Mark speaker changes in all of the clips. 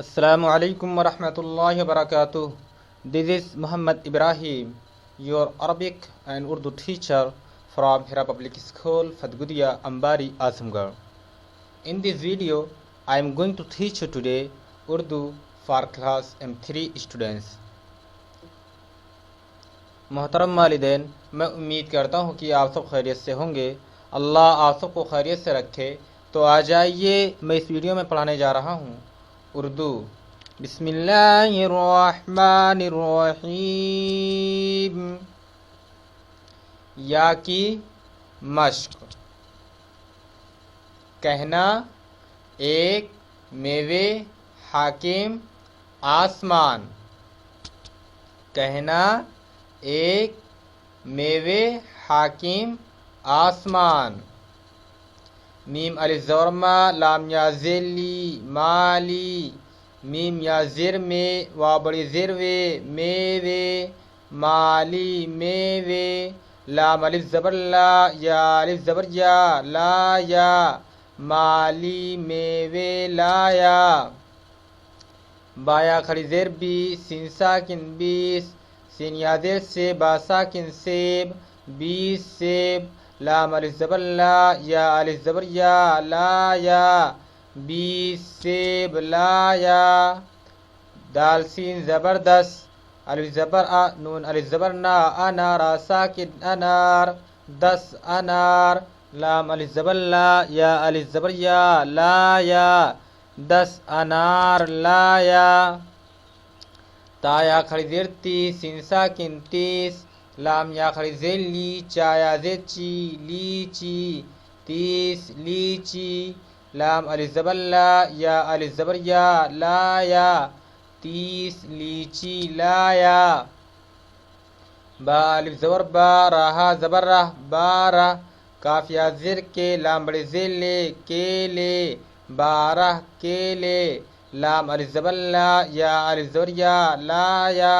Speaker 1: السلام علیکم ورحمۃ اللہ وبرکاتہ. This is Muhammad Ibrahim, your Arabic and Urdu teacher from Hira Public School, Fatgudia, Ambari, Azamgarh. In this video, I am going to teach you today Urdu for class M3 students. محترم والدین، میں امید کرتا ہوں کہ آپ سب خیریت سے ہوں گے. اللہ آپ سب کو خیریت سے رکھے. تو آ جائیے، میں اس ویڈیو میں پڑھانے جا رہا ہوں اردو. بسم اللہ الرحمن الرحیم. یا کی مشق. کہنا ایک میوے حاکم آسمان. کہنا ایک میوے حاکم آسمان. میم الف زبر ما، لام یا ذلی مالی. میم یا زر میں، وا بڑی زر وے میوے مالی میوے. لام الف زبر لا، یا الف زبر یا لا یا مالی میوے لایا. بایا کھڑی زیر بی، سین ساکن بیس. سین یا زیر سے، با ساکن سیب بیس سیب. لام الف زبر لا، یا الف زبر یا لا یا بیس سیب لایا. دال سین زبردس، الف زبر آ، نون الف زبر نا، انار ساکن انار 10 انار. لام الف زبر لا، یا الف زبر یا لا یا 10 انار لایا. تایا کھڑی زیر تیس، سین ساکن تیس. لام یا کھڑی زیر لی، چایا زیر چی لیچی 30 لیچی. لام الف زبر لا، یا الف زبر یا لایا 30 لیچی لایا. با الف زبر با، راہا زبر رہ بارہ. کاف یا زر کے، لام بڑی زیر لے کیلے 12 کیلے. لام الف زبر لا، یا الف زبر یا لایا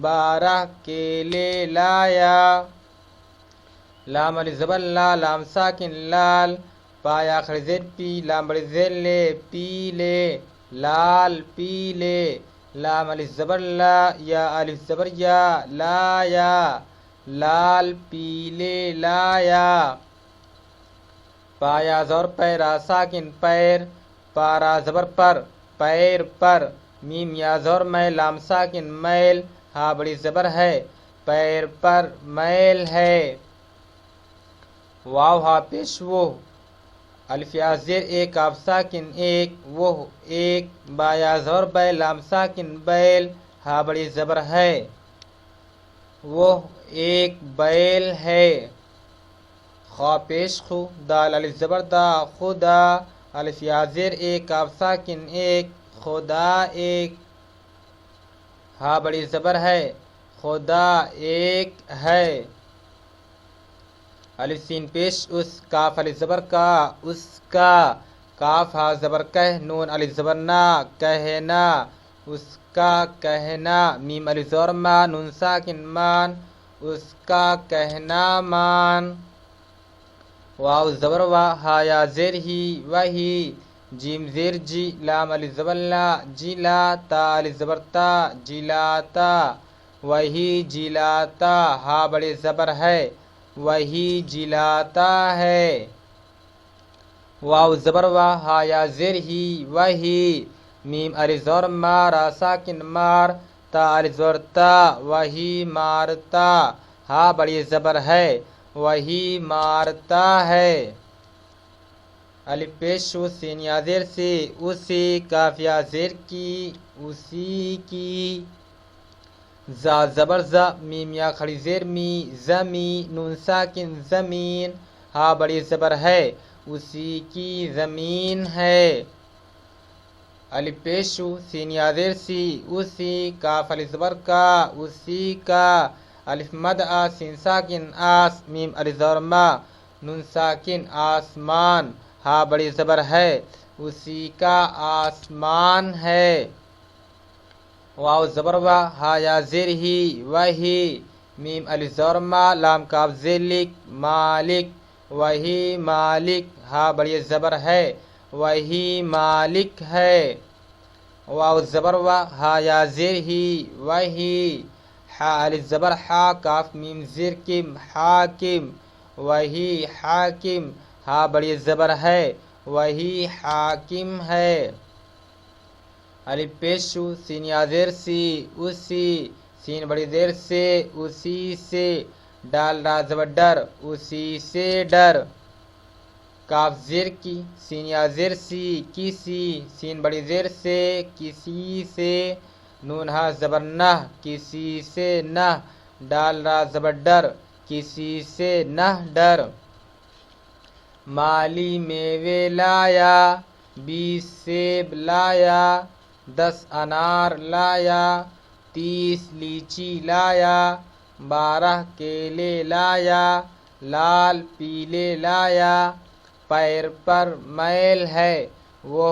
Speaker 1: 12 کیلے لایا. لام الف زبر لا، لام ساکن لال. پایا کھڑی زیر پی، لام بڑی زیر لے پیلے لال پیلے. لام الف زبر لا، یا الف زبر یا لایا لال پیلے لایا. پایا زور پیرا ساکن پیر. پارا زبر پر، پیر پر. میم یا زور میں، لام ساکن میل. ہاں بڑی زبر ہے، پیر پر میل ہے. واو ہا پیش وہ، الف یا زیر ایک، کاف ساکن ایک وہ ایک. با یا زور بے، لام ساکن بیل. ہاں بڑی زبر ہے، وہ ایک بیل ہے. خا پیش خو، دال الف زبر دا خدا. الف یا زیر ایک، کاف ساکن ایک خدا ایک. ہاں بڑی زبر ہے، خدا ایک ہے. الف سین پیش اس، کاف الف زبر کا اس کا. کاف ہا زبر کہ، نون الف زبر نا کہنا اس کا کہنا. میم الف زبر ما، نون ساکن مان اس کا کہنا مان. واو زبر وا، ہا یا زیر ہی وہی. جیم زیر جی، لام الف زبر لا جیلا. تا الف زبر تا جیلاتا وہی جیلاتا. ہا بڑی زبر ہے، وہی جلاتا ہے. واو زبر وا، ہا یا زیر ہی وہی. میم الف زبر ما، را ساکن مار. تا الف زبر تا وہی مارتا. ہا بڑی زبر ہے، وہی مارتا ہے. الف پیش سین یا زیر سے اسی. کاف یا زیر کی اسی کی. زا زبر زا، میم یا کھڑی زیر می زمی. نون ساکن زمین. ہا بڑی زبر ہے، اسی کی زمین ہے. الف پیشو سین یا زیر سی اسی. کاف الف زبر کا اسی کا. الف مد آ، سین ساکن آس. میم الف زبر ما، نون ساکن آسمان. ہا بڑی زبر ہے، اسی کا آسمان ہے. واو زبر وا، ہا یا زیر ہی وہی. میم الف زبر ما، لام کاف زیر لک مالک وہی مالک. ہا بڑی زبر ہے، وہی مالک ہے. واو زبر و ہا یا زیر ہی وہی حا الف زبر حا کاف میم زیر کم حاکم وہی حاکم ہا بڑی زبر ہے وہی حاکم ہے الف پیشو سین یا زیر سی اسی سین بڑی زیر سے اسی سے ڈال را زبر ڈر اسی سے ڈر کاف زیر کی سین یا زیر سی کسی سین بڑی زیر سے کسی سے نون ہا زبر نہ کسی سے نہ ڈال را زبر ڈر کسی سے نہ ڈر مالی میوے لایا 20 سیب لایا 10 انار لایا 30 لیچی لایا 12 کیلے لایا لال پیلے لایا پیر پر میل ہے وہ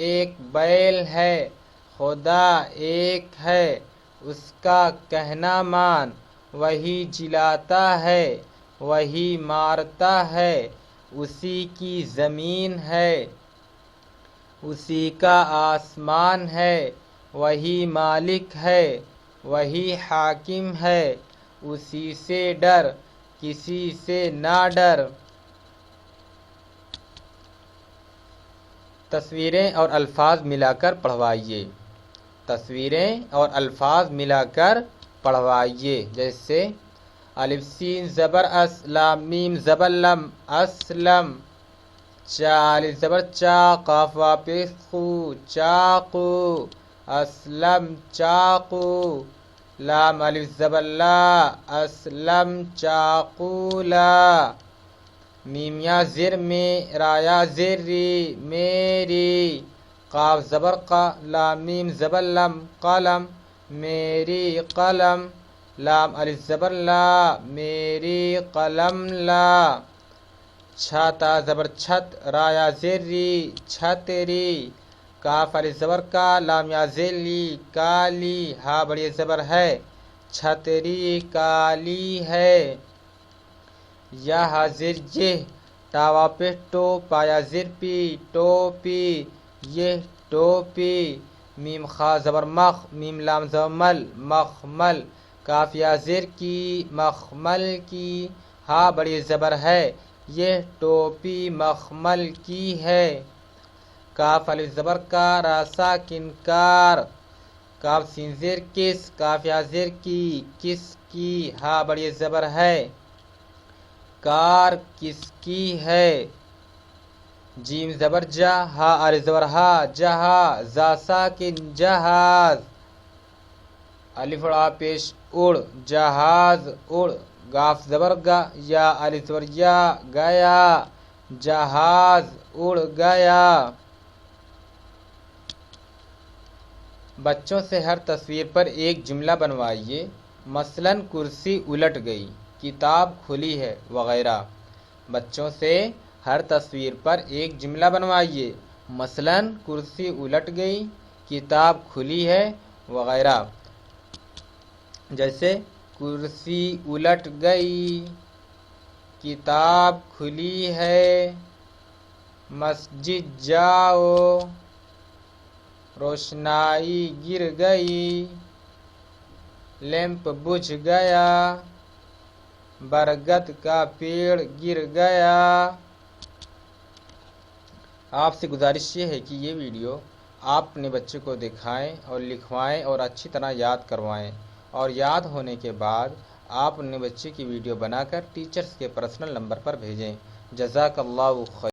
Speaker 1: ایک بیل ہے خدا ایک ہے اس کا کہنا مان وہی جلاتا ہے وہی مارتا ہے اسی کی زمین ہے اسی کا آسمان ہے وہی مالک ہے وہی حاکم ہے اسی سے ڈر کسی سے نہ ڈر تصویریں اور الفاظ ملا کر پڑھوائیے تصویریں اور الفاظ ملا کر پڑھوائیے جیسے الف سین زبر اس لام میم زبر لم اسلم چا الف زبر چا قاف واپس خو چاقو اسلم چاقو لام الف زبر لا اسلم چاقولا میم یا زر میں رایا زری میری قاف زبر قا لام میم زبر لم قلم میری قلم لام الف زبر لا میری قلم لا چھاتا زبر چھت رایا زری چھتری کاف الف زبر کا لام یا زلی کالی ہا بڑی زبر ہے چھتری کالی ہے یا حاضر یہ ٹاوا پہ ٹو پایا زر پی ٹوپی یہ ٹوپی میم خا زبر مخ میم لام زبر مل مخمل کاف یا زر کی مخمل کی ہا بڑی زبر ہے یہ ٹوپی مخمل کی ہے کاف الف زبر کا را ساکن کار کاف سین زیر کس کاف یا زر کی کس کی ہا بڑی زبر ہے کار کس کی ہے جیم زبر جا ہا الف زبر ہا جہا زا ساکن جہاز الف اڑا پیش اڑ جہاز اڑ گاف زبر گا یا الف زبر یا گیا جہاز اڑ گیا بچوں سے ہر تصویر پر ایک جملہ بنوائیے مثلاً کرسی الٹ گئی کتاب کھلی ہے وغیرہ بچوں سے ہر تصویر پر ایک جملہ بنوائیے مثلاً کرسی الٹ گئی کتاب کھلی ہے وغیرہ جیسے کرسی الٹ گئی کتاب کھلی ہے مسجد جاؤ روشنائی گر گئی لیمپ بجھ گیا برگد کا پیڑ گر گیا آپ سے گزارش یہ ہے کہ یہ ویڈیو آپ اپنے بچے کو دکھائیں اور لکھوائیں اور اچھی طرح یاد کروائیں اور یاد ہونے کے بعد آپ اپنے بچے کی ویڈیو بنا کر ٹیچرز کے پرسنل نمبر پر بھیجیں جزاک اللہ خیر